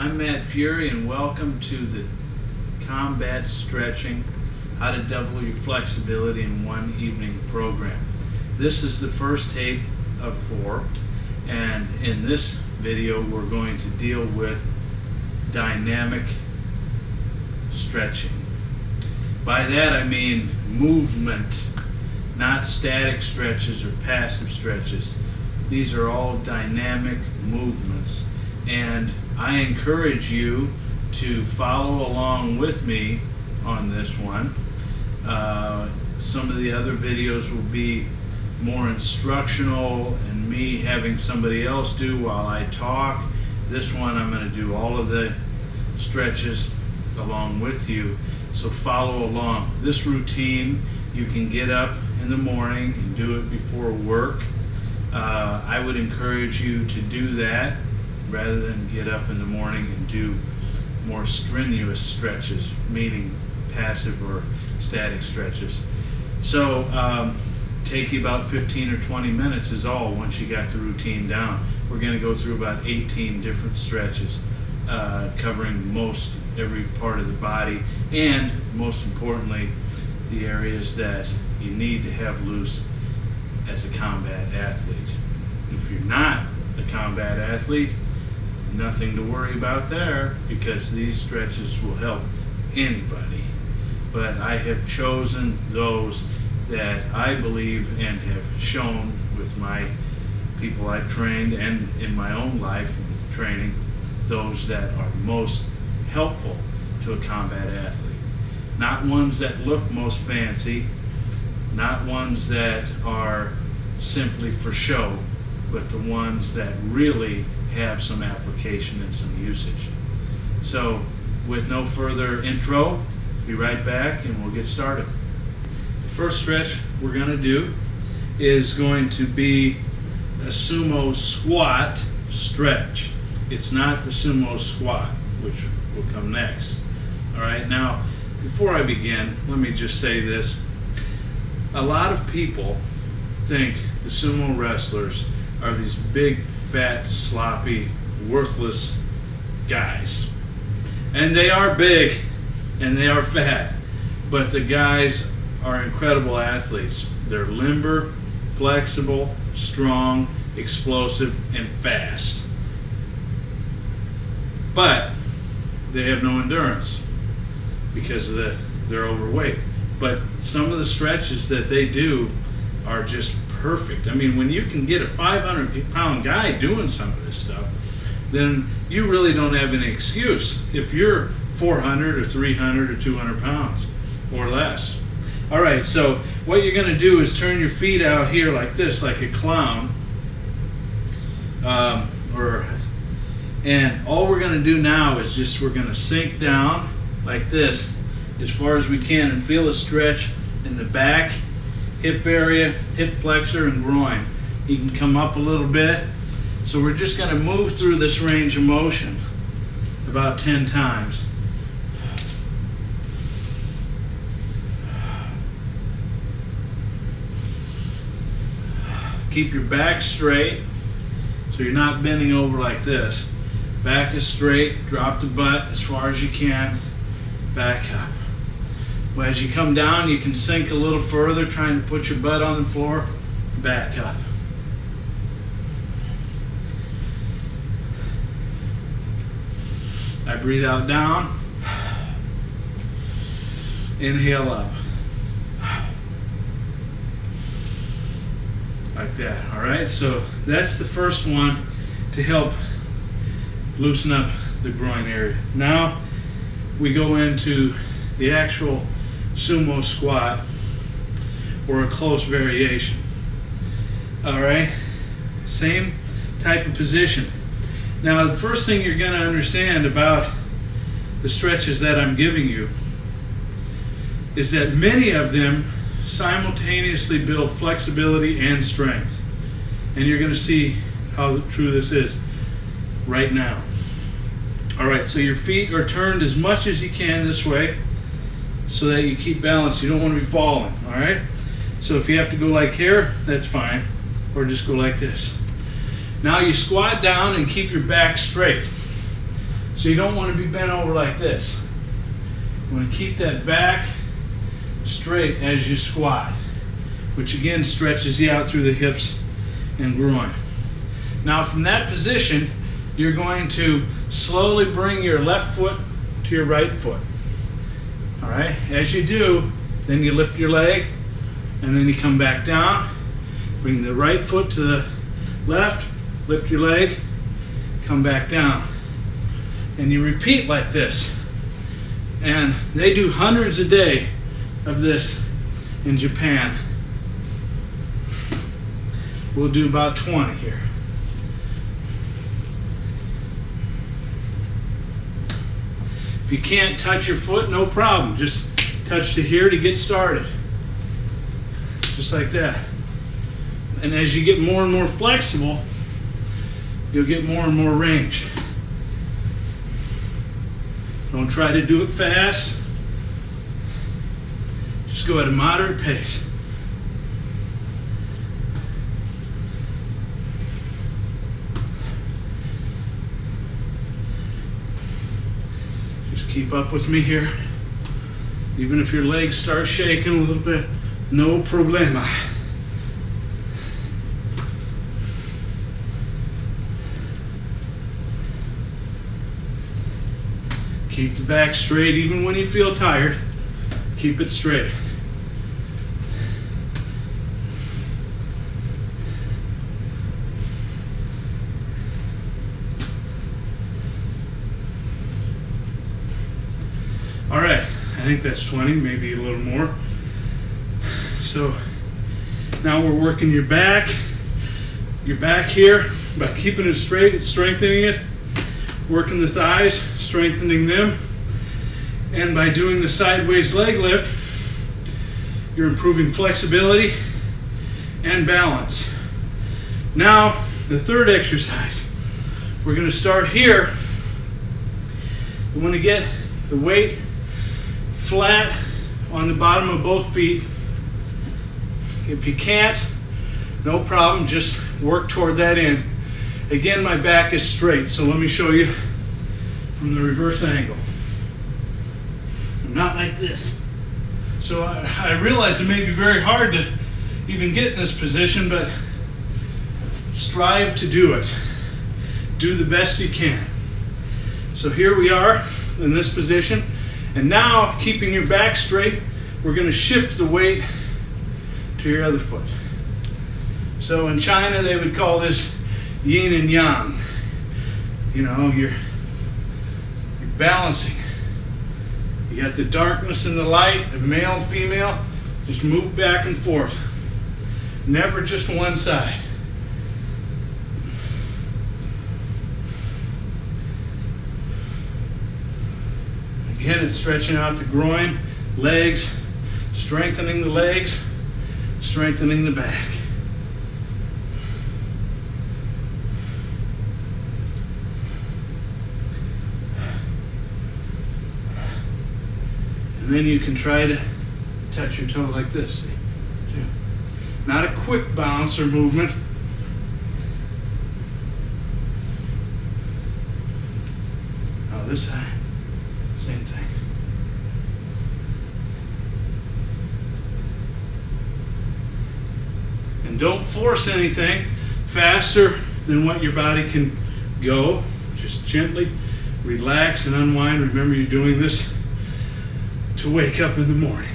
I'm Matt Fury, and welcome to the Combat Stretching, How to Double Your Flexibility in One Evening program. This is the first tape of 4, and in this video we're going to deal with dynamic stretching. By that I mean movement, not static stretches or passive stretches. These are all dynamic movements, and I encourage you to follow along with me on this one. Some of the other videos will be more instructional and me having somebody else do while I talk. This one I'm going to do all of the stretches along with you, so follow along. This routine you can get up in the morning and do it before work. I would encourage you to do that rather than get up in the morning and do more strenuous stretches, meaning passive or static stretches. So take you about 15 or 20 minutes is all once you got the routine down. We're going to go through about 18 different stretches, covering most every part of the body, and most importantly the areas that you need to have loose as a combat athlete. If you're not a combat athlete, nothing to worry about there, because these stretches will help anybody. But I have chosen those that I believe and have shown with my people I've trained and in my own life training, those that are most helpful to a combat athlete. Not ones that look most fancy, not ones that are simply for show, but the ones that really have some application and some usage. So with no further intro, be right back and we'll get started. The first stretch we're going to do is going to be a sumo squat stretch. It's not the sumo squat, which will come next. All right, now before I begin, let me just say this. A lot of people think the sumo wrestlers are these big, fat, sloppy, worthless guys. And they are big and they are fat, but the guys are incredible athletes. They're limber, flexible, strong, explosive, and fast. But they have no endurance because of they're overweight. But some of the stretches that they do are just perfect. I mean, when you can get a 500-pound guy doing some of this stuff, then you really don't have any excuse if you're 400 or 300 or 200 pounds or less. All right, so what you're going to do is turn your feet out here like this, like a clown. And all we're going to do now is just we're going to sink down like this as far as we can and feel a stretch in the back, hip area, hip flexor, and groin. You can come up a little bit. So we're just going to move through this range of motion about 10 times. Keep your back straight so you're not bending over like this. Back is straight, drop the butt as far as you can, back up. As you come down, you can sink a little further, trying to put your butt on the floor, back up. I breathe out down, inhale up. Like that, all right? So that's the first one to help loosen up the groin area. Now we go into the actual sumo squat, or a close variation. All right, same type of position. Now the first thing you're going to understand about the stretches that I'm giving you is that many of them simultaneously build flexibility and strength, and you're going to see how true this is right now. All right, so your feet are turned as much as you can this way so that you keep balance. You don't want to be falling, all right? So if you have to go like here, that's fine, or just go like this. Now you squat down and keep your back straight. So you don't want to be bent over like this. You want to keep that back straight as you squat, which again stretches you out through the hips and groin. Now from that position, you're going to slowly bring your left foot to your right foot. All right, as you do, then you lift your leg, and then you come back down, bring the right foot to the left, lift your leg, come back down. And you repeat like this. And they do hundreds a day of this in Japan. We'll do about 20 here. If you can't touch your foot, no problem. Just touch to here to get started. Just like that. And as you get more and more flexible, you'll get more and more range. Don't try to do it fast. Just go at a moderate pace. Just keep up with me here. Even if your legs start shaking a little bit, no problema. Keep the back straight even when you feel tired. Keep it straight. All right, I think that's 20, maybe a little more. So now we're working your back here. By keeping it straight, it's strengthening it. Working the thighs, strengthening them. And by doing the sideways leg lift, you're improving flexibility and balance. Now, the third exercise. We're going to start here. You want to get the weight flat on the bottom of both feet. If you can't, no problem, just work toward that end. Again, my back is straight, so let me show you from the reverse angle. I'm not like this. So I realize it may be very hard to even get in this position, but strive to do it. Do the best you can. So here we are in this position, and now, keeping your back straight, we're going to shift the weight to your other foot. So in China, they would call this yin and yang. You know, you're balancing. You got the darkness and the light, the male and female. Just move back and forth. Never just one side. Again, it's stretching out the groin, legs, strengthening the legs, strengthening the back. And then you can try to touch your toe like this. See? Not a quick bounce or movement. Now this side, same thing. And don't force anything faster than what your body can go. Just gently relax and unwind. Remember, you're doing this to wake up in the morning.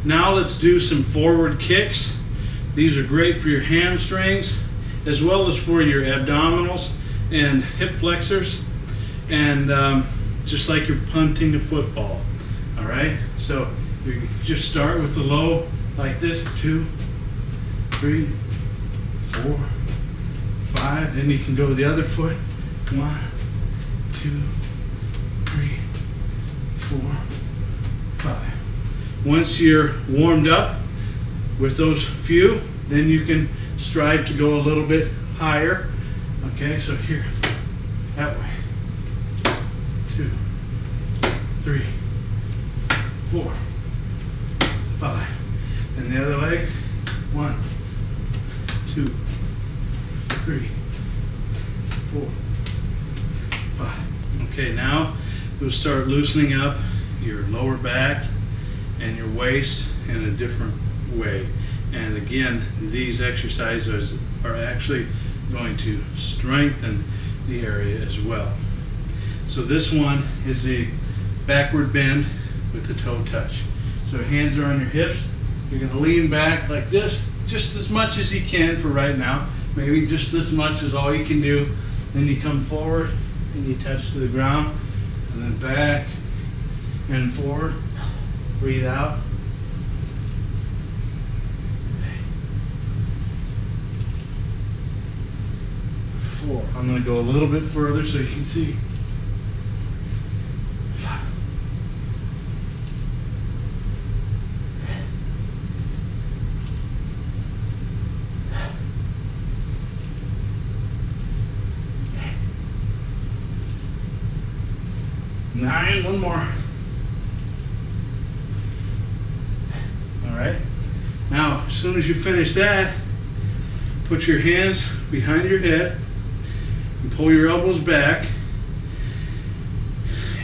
Now let's do some forward kicks. These are great for your hamstrings as well as for your abdominals and hip flexors, and just like you're punting a football. All right, so you just start with the low like this, 2, 3, 4, 5. Then you can go with the other foot, 1, 2, 3, 4, 5. Once you're warmed up with those few, then you can strive to go a little bit higher. Okay, so here, that way. 2, 3, 4, 5. And the other leg, 1, 2, 3, 4, 5. Okay, now you'll start loosening up your lower back and your waist in a different way. And again, these exercises are actually going to strengthen the area as well. So this one is the backward bend with the toe touch. So hands are on your hips. You're going to lean back like this, just as much as you can for right now. Maybe just this much is all you can do. Then you come forward and you touch to the ground, and then back and forward. Breathe out. 4. I'm going to go a little bit further so you can see. 5. 9. One more. All right. Now, as soon as you finish that, put your hands behind your head and pull your elbows back.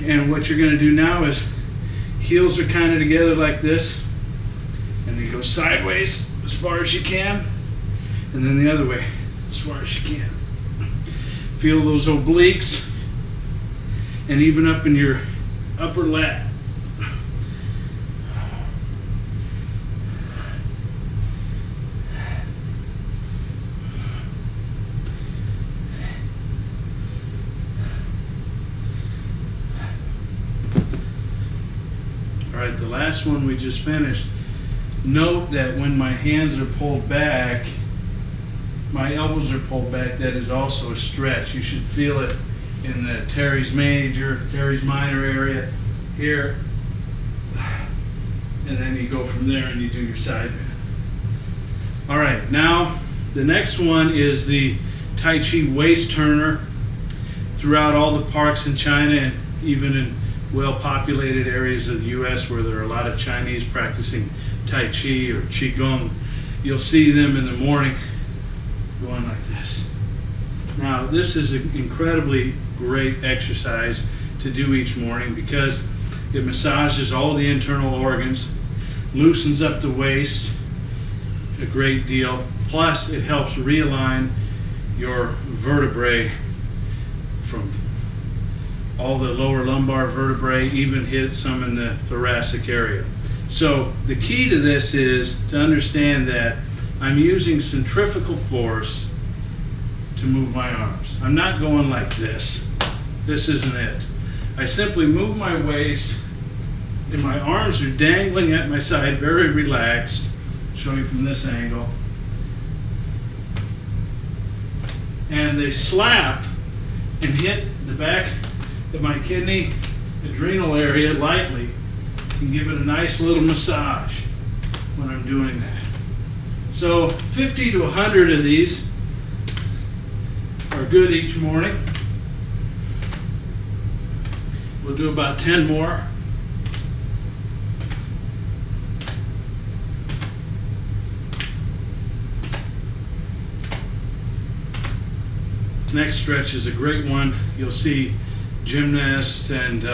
And what you're going to do now is heels are kind of together like this, and you go sideways as far as you can, and then the other way as far as you can. Feel those obliques, and even up in your upper lat. All right, the last one we just finished. Note that when my hands are pulled back, my elbows are pulled back, that is also a stretch. You should feel it in the teres major, teres minor area here. And then you go from there and you do your side bend. All right, now the next one is the Tai Chi waist turner. Throughout all the parks in China and even in well-populated areas of the U.S. where there are a lot of Chinese practicing Tai Chi or Qigong, you'll see them in the morning going like this. Now, this is an incredibly great exercise to do each morning because it massages all the internal organs, loosens up the waist a great deal, plus it helps realign your vertebrae from all the lower lumbar vertebrae, even hit some in the thoracic area. So the key to this is to understand that I'm using centrifugal force to move my arms. I'm not going like this. This isn't it. I simply move my waist and my arms are dangling at my side, very relaxed. I'll show you from this angle. And they slap and hit the back of my kidney, adrenal area lightly, and give it a nice little massage when I'm doing that. So 50 to 100 of these are good each morning. We'll do about 10 more. This next stretch is a great one. You'll see gymnasts and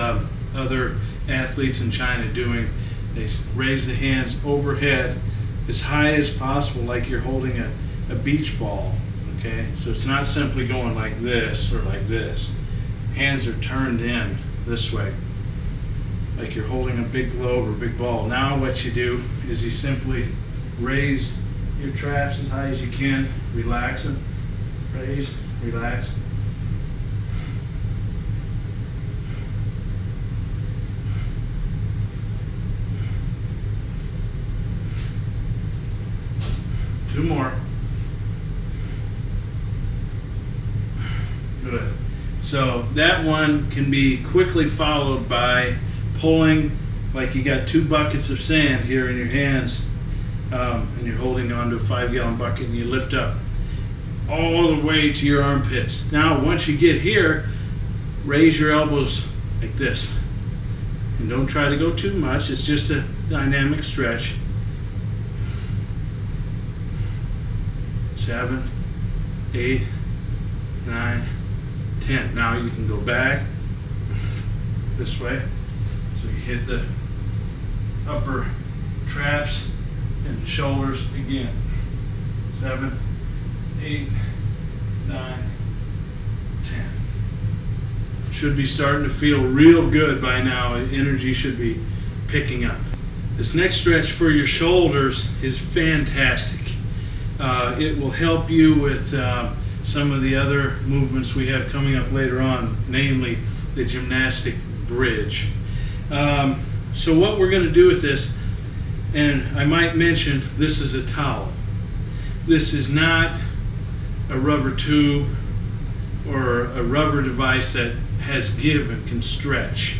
other athletes in China doing. They raise the hands overhead as high as possible, like you're holding a beach ball. Okay, so it's not simply going like this or like this. Hands are turned in this way, like you're holding a big globe or big ball. Now what you do is you simply raise your traps as high as you can, relax them, raise, relax. Two more. Good. So that one can be quickly followed by pulling, like you got 2 buckets of sand here in your hands, and you're holding onto a 5-gallon bucket, and you lift up all the way to your armpits. Now, once you get here, raise your elbows like this. And don't try to go too much. It's just a dynamic stretch. 7, 8, 9, 10. Now you can go back this way. So you hit the upper traps and shoulders again. 7, 8, 9, 10. Should be starting to feel real good by now. Energy should be picking up. This next stretch for your shoulders is fantastic. It will help you with some of the other movements we have coming up later on, namely the gymnastic bridge. So what we're going to do with this, and I might mention, this is a towel. This is not a rubber tube or a rubber device that has give and can stretch.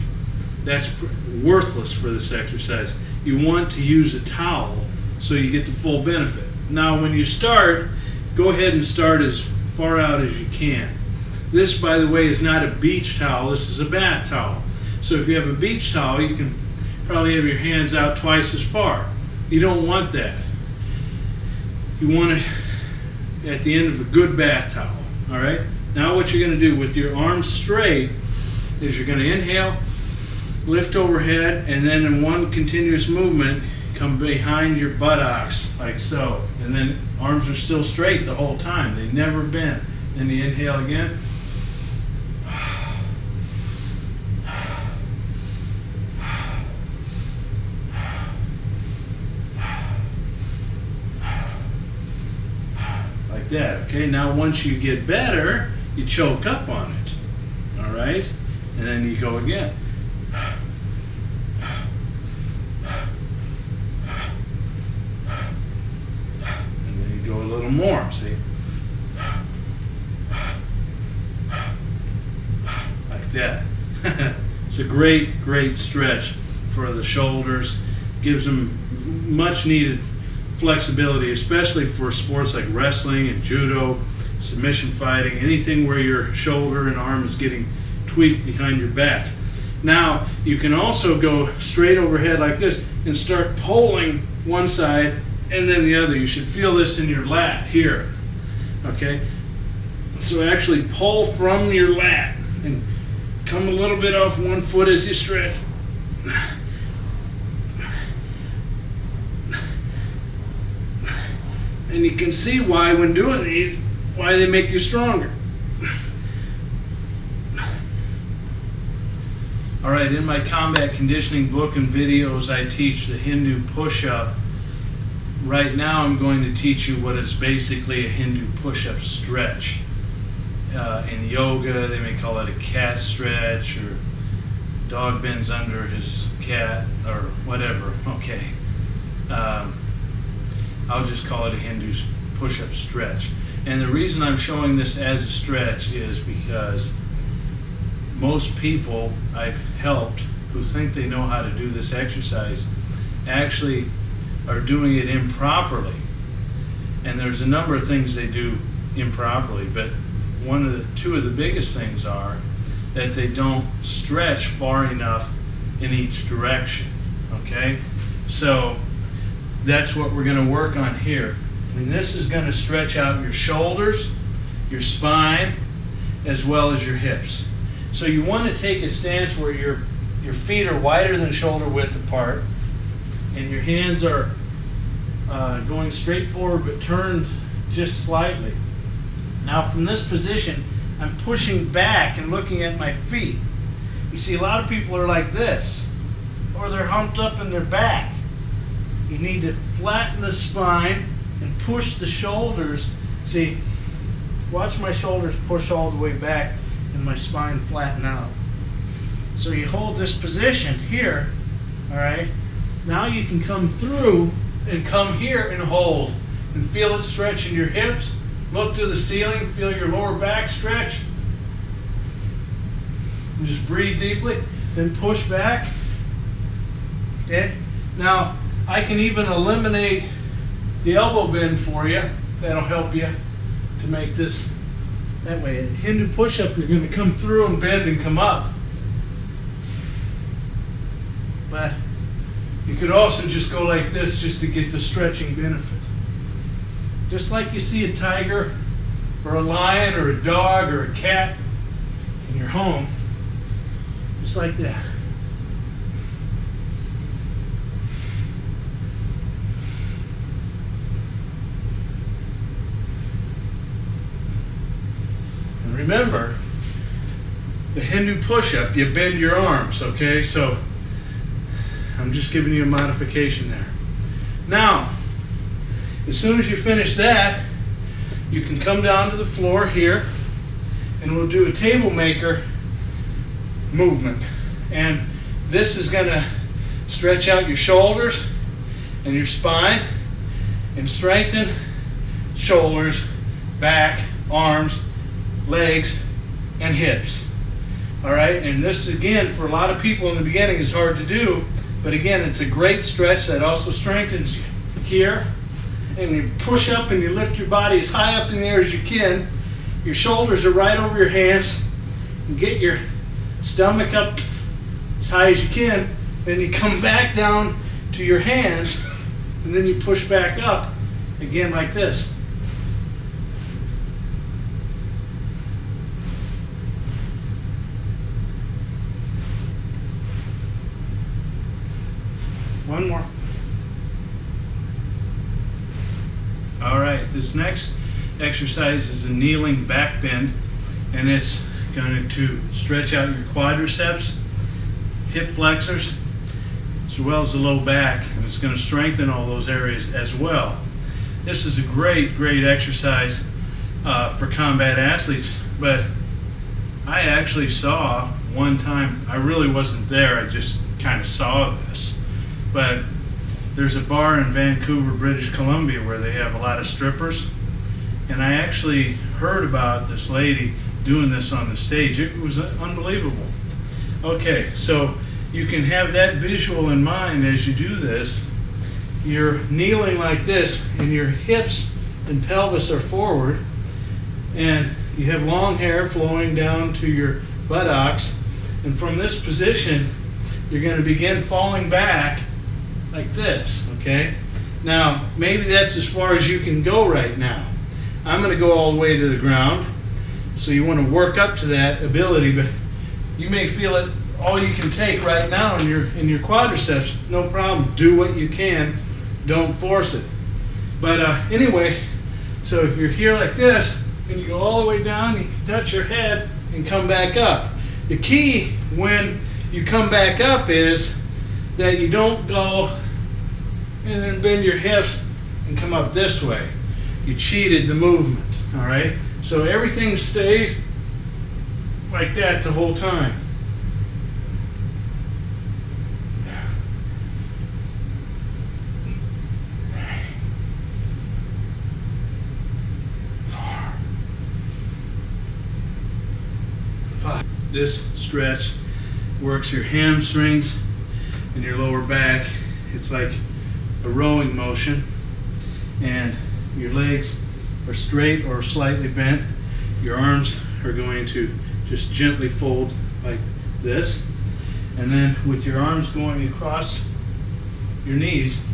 That's worthless for this exercise. You want to use a towel so you get the full benefit. Now when you start, go ahead and start as far out as you can. This, by the way, is not a beach towel. This is a bath towel. So if you have a beach towel, you can probably have your hands out twice as far. You don't want that. You want it at the end of a good bath towel. All right? Now what you're going to do with your arms straight is you're going to inhale, lift overhead, and then in one continuous movement, come behind your buttocks like so. And then arms are still straight the whole time. They never bend. Then you inhale again. Like that. Okay, now once you get better, you choke up on it. All right? And then you go again. Go a little more, see? Like that. It's a great stretch for the shoulders. Gives them much needed flexibility, especially for sports like wrestling and judo, submission fighting, anything where your shoulder and arm is getting tweaked behind your back. Now, you can also go straight overhead like this and start pulling one side and then the other. You should feel this in your lat here. Okay? So actually pull from your lat and come a little bit off one foot as you stretch. And you can see why when doing these, why they make you stronger. All right, in my combat conditioning book and videos, I teach the Hindu push-up. Right now I'm going to teach you what is basically a Hindu push-up stretch. In yoga, they may call it a cat stretch, or dog bends under his cat, or whatever. Okay. I'll just call it a Hindu push-up stretch. And the reason I'm showing this as a stretch is because most people I've helped who think they know how to do this exercise actually are doing it improperly. And there's a number of things they do improperly, but two of the biggest things are that they don't stretch far enough in each direction. Okay? So that's what we're going to work on here. And this is going to stretch out your shoulders, your spine, as well as your hips. So you want to take a stance where your feet are wider than shoulder width apart, and your hands are going straight forward but turned just slightly. Now from this position, I'm pushing back and looking at my feet. You see, a lot of people are like this, or they're humped up in their back. You need to flatten the spine and push the shoulders. See, watch my shoulders push all the way back and my spine flatten out. So you hold this position here, all right? Now you can come through and come here and hold and feel it stretch in your hips. Look to the ceiling, feel your lower back stretch. And just breathe deeply, then push back. Okay? Now, I can even eliminate the elbow bend for you. That'll help you to make this that way. In Hindu push-up, you're going to come through and bend and come up. But you could also just go like this just to get the stretching benefit. Just like you see a tiger or a lion or a dog or a cat in your home, Just like that. And remember, the Hindu push-up, you bend your arms, okay? So I'm just giving you a modification there. Now, as soon as you finish that, you can come down to the floor here and we'll do a Tablemaker movement. And this is gonna stretch out your shoulders and your spine and strengthen shoulders, back, arms, legs, and hips. All right, and this again, for a lot of people in the beginning is hard to do, but again, it's a great stretch that also strengthens you here. And you push up and you lift your body as high up in the air as you can. Your shoulders are right over your hands. You get your stomach up as high as you can. Then you come back down to your hands and then you push back up again like this. One more. All right, this next exercise is a kneeling back bend, and it's going to stretch out your quadriceps, hip flexors, as well as the low back, and it's going to strengthen all those areas as well. This is a great exercise for combat athletes, but I actually saw one time, I really wasn't there, I just kind of saw this, but there's a bar in Vancouver, British Columbia, where they have a lot of strippers, and I actually heard about this lady doing this on the stage. It was unbelievable. Okay, so you can have that visual in mind as you do this. You're kneeling like this, and your hips and pelvis are forward, and you have long hair flowing down to your buttocks, and from this position, you're going to begin falling back like this, okay? Now, maybe that's as far as you can go right now. I'm going to go all the way to the ground, so you want to work up to that ability, but you may feel it all you can take right now in your quadriceps. No problem. Do what you can. Don't force it. But anyway, so you're here like this, and you go all the way down, you can touch your head and come back up. The key when you come back up is that you don't go and then bend your hips and come up this way. You cheated the movement, all right? So everything stays like that the whole time. This stretch works your hamstrings and your lower back. It's like a rowing motion, and your legs are straight or slightly bent. Your arms are going to just gently fold like this, and then with your arms going across your knees,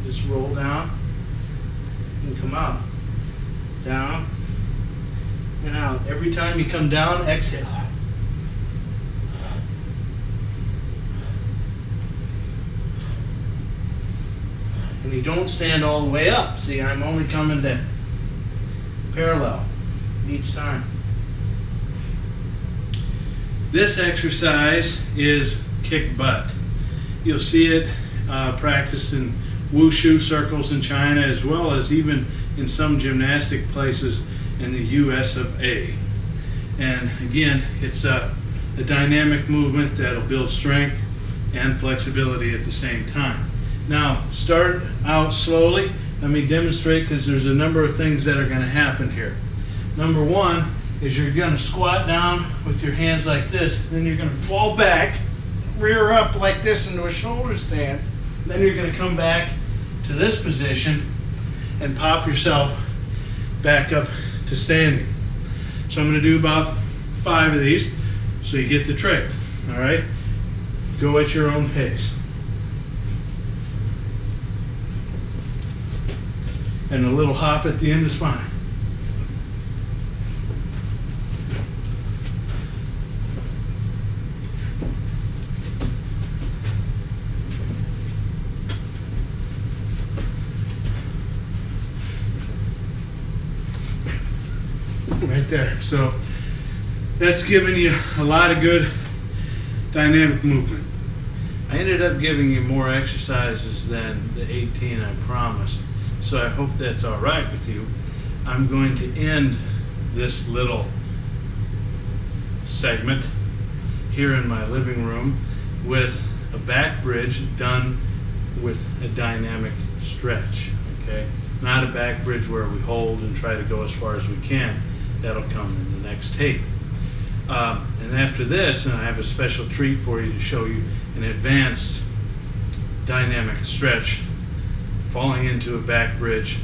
just roll down and come out, down and out. Every time you come down, exhale. And you don't stand all the way up. See, I'm only coming to parallel each time. This exercise is kick butt. You'll see it practiced in wushu circles in China, as well as even in some gymnastic places in the US of A. And again, it's a dynamic movement that'll build strength and flexibility at the same time. Now, start out slowly. Let me demonstrate, because there's a number of things that are going to happen here. Number one is you're going to squat down with your hands like this, then you're going to fall back, rear up like this into a shoulder stand. Then you're going to come back to this position and pop yourself back up to standing. So I'm going to do about 5 of these so you get the trick. All right? Go at your own pace. And a little hop at the end is fine. right there. So that's giving you a lot of good dynamic movement. I ended up giving you more exercises than the 18 I promised, so I hope that's all right with you. I'm going to end this little segment here in my living room with a back bridge done with a dynamic stretch, okay? Not a back bridge where we hold and try to go as far as we can. That'll come in the next tape. And after this, and I have a special treat for you to show you an advanced dynamic stretch, falling into a back bridge,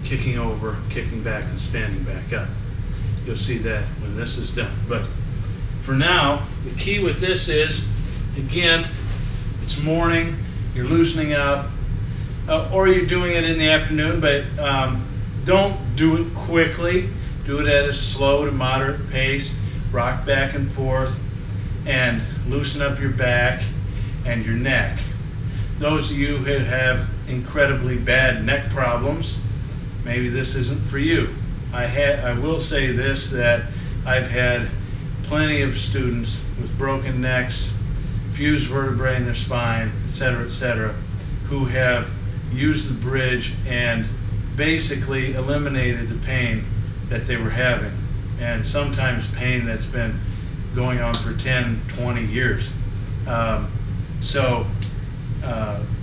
kicking over, kicking back, and standing back up. You'll see that when this is done. But for now, the key with this is, again, it's morning, you're loosening up, or you're doing it in the afternoon, but don't do it quickly. Do it at a slow to moderate pace. Rock back and forth and loosen up your back and your neck. Those of you who have incredibly bad neck problems, maybe this isn't for you. I will say this, that I've had plenty of students with broken necks, fused vertebrae in their spine, etc., who have used the bridge and basically eliminated the pain that they were having, and sometimes pain that's been going on for 10, 20 years.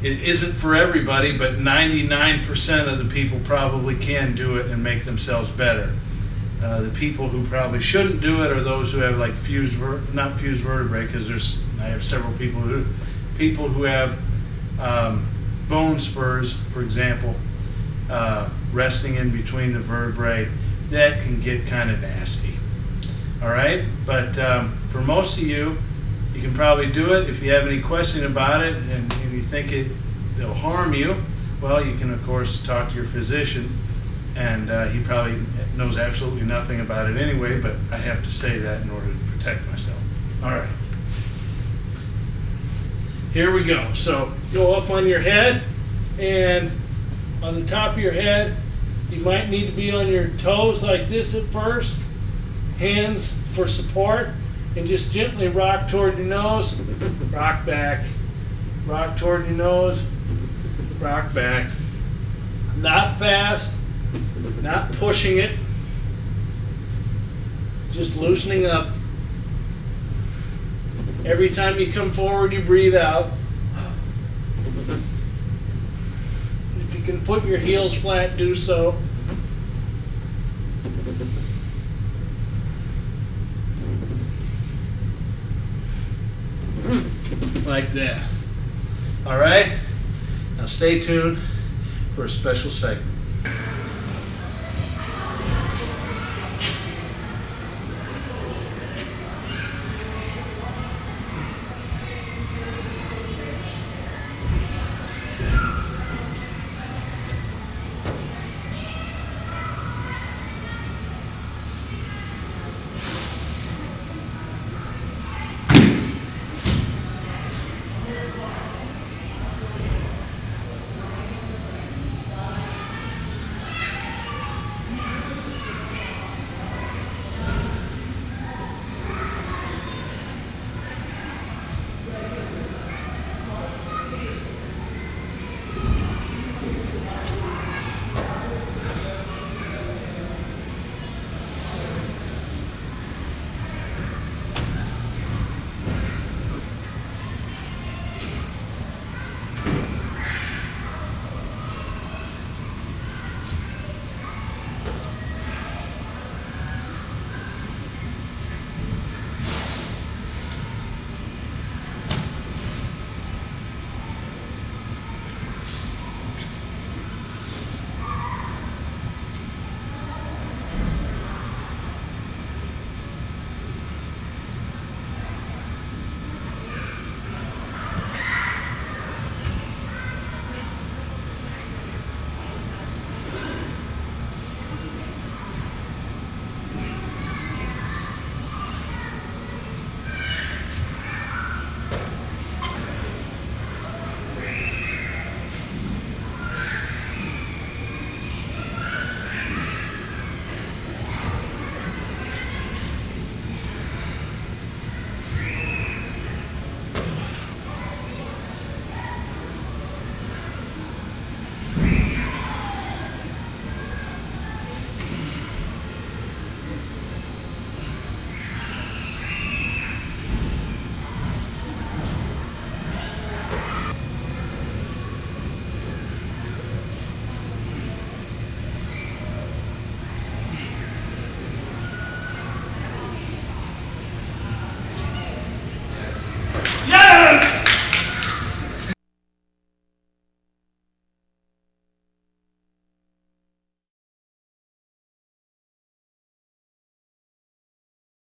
It isn't for everybody, but 99% of the people probably can do it and make themselves better. The people who probably shouldn't do it are those who have like not fused vertebrae, because I have several people who have bone spurs, for example, resting in between the vertebrae. That can get kind of nasty. All right, but for most of you, you can probably do it. If you have any question about it and you think it'll harm you, well, you can of course talk to your physician, and he probably knows absolutely nothing about it anyway, but I have to say that in order to protect myself. All right, here we go. So go up on your head, and on the top of your head, you might need to be on your toes like this at first, hands for support, and just gently rock toward your nose, rock back, rock toward your nose, rock back. Not fast, not pushing it, just loosening up. Every time you come forward, you breathe out. If you can put your heels flat, do so. Like that. All right? Now stay tuned for a special segment.